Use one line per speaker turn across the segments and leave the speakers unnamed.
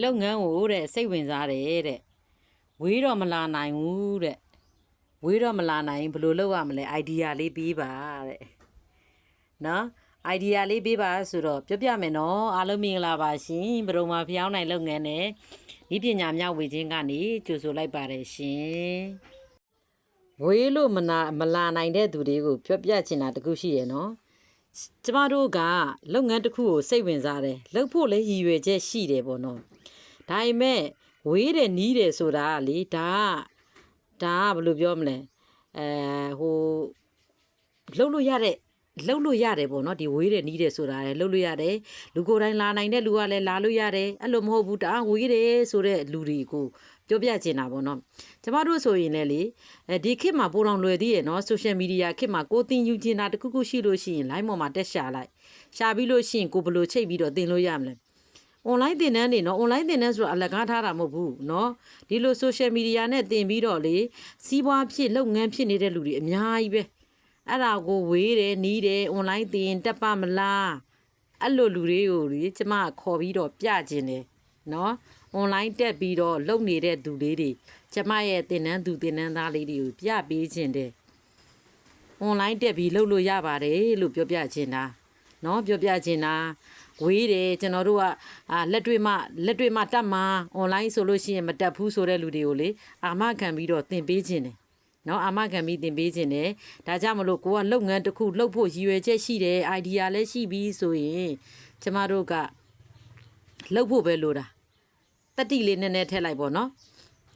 လုပ်ငန်းကိုတဲ့စိတ်ဝင်စားတယ်တဲ့ဝေးတော့မလာနိုင်ဘူးတဲ့ဝေးတော့မလာနိုင်ဘယ်လိုလုပ်ရမလဲ idea လေးပေးပါတဲ့နော် idea လေးပေးပါဆိုတော့ပြောပြမယ်နော်အားလုံးမင်္ဂလာပါရှင်ဘရုံမာဖျောင်းနိုင်လုပ်ငန်းနဲ့ဤပညာမျှဝေခြင်းကနေကြိုဆိုလိုက်ပါတယ်ရှင်ဝေးလို့မလာနိုင်တဲ့သူတွေကိုပြောပြချင်တာတခုရှိတယ်နော်ကျမတို့ကလုပ်ငန်းတစ်ခုကိုစိတ်ဝင်စားတယ်လုပ်ဖို့လည်းရည်ရွယ်ချက်ရှိတယ်ပေါ့နော်ဒါပေမဲ့ဝေးတယ်နီးတယ်ဆိုတာကလေဒါကဘယ်လိုပြောမလဲဟိုလှုပ်လို့ရတယ်ပေါ့နော်ဒီဝေးတယ်နီးတယ်ဆိုတာလည်းလှုပ်လို့ရတယ်လူကိုယ်တိုင်လာနိုင်တဲ့လူကလည်းလာလို့ရတယ်အဲ့လိုမဟုတ်ဘူးတအားဝေးတယ်ဆိုတဲ့လူတွေကိုပြောပြချင်တာပေါ့နော်ကျမတို့ဆိုရင်လည်းလေဒီခေတ်မှာပိုတော်လွယ်သေးရနော်ဆိုရှယ်မီဒီယာခေတ်မှာကိုတင်ယူချင်တာတခုခုရှိလို့ရှိရင် line ပေါ်မှာတက်ရှာလိုက်ရှာပြီးလို့ရှိရင်ကိုဘယ်လိုချိတ်ပြီးတော့တင်လို့ရမလဲ online သင်တန်းတွေနော် online သင်တန်းဆိုတာအလကားထားတာမဟုတ်ဘူးเนาะဒီလို social media နဲ့သင်ပြီးတော့လေစီးပွားဖြစ်လုပ်ငန်းဖြစ်နေတဲ့လူတွေအများကြီးပဲအဲ့ဒါကိုဝေးတယ်နီးတယ် online သင်တက်ပါမလားအဲ့လိုလူတွေကိုလေကျမခေါ်ပြီးတော့ပြခြင်းတယ်เนาะ online တက်ပြီးတော့လုပ်နေတဲ့သူလေးတွေကျမရဲ့သင်တန်းသူသင်တန်းသားလေးတွေကိုပြပေးခြင်းတယ် online တက်ပြီးလုပ်လို့ရပါတယ်လို့ပြောပြခြင်းတာเนาะပြောပြခြင်းတာဝေးတယ်ကျွန်တော်တို့ကလက်တွေ့မှတတ်မှာ online ဆိုလို့ရှိရင်မတက်ဘူးဆိုတဲ့လူတွေကိုလေအာမခံပြီးတော့သင်ပေးခြင်းတယ်เนาะအာမခံပြီးသင်ပေးခြင်းတယ်ဒါကြောင့်မလို့ကိုကလုပ်ငန်းတစ်ခုလုပ်ဖို့ရည်ရွယ်ချက်ရှိတယ် idea လည်းရှိပြီးဆိုရင်ကျမတို့ကလုပ်ဖို့ပဲလိုတာတတိလေးနည်းနည်းထည့်လိုက်ပေါ့နော်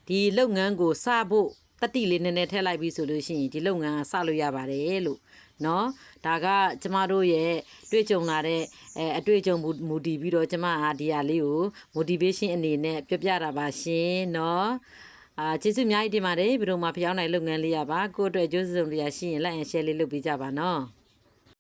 ဒီလုပ်ငန်းကိုစဖို့တတိလေးနည်းနည်းထည့်လိုက်ပြီးဆိုလို့ရှိရင်ဒီလုပ်ငန်းကစလို့ရပါတယ်လို့နော်ဒါကကျမတို့ရဲ့တွေ့ကြုံလာတဲ့အတွေ့အကြုံမူတည်ပြီးတော့ကျမဒီဟာလေးကို motivation အနေနဲ့ပြောပြတာပါရှင်နော်ကျေးဇူးအများကြီးတင်ပါတယ်ဘယ်တော့မှဖျောင်းနိုင်လုပ်ငန်းလေးရပါကိုယ့်အတွက်ကျေးဇူးစုံတရားရှိရင် like and share လေးလုပ်ပေးကြပါနော်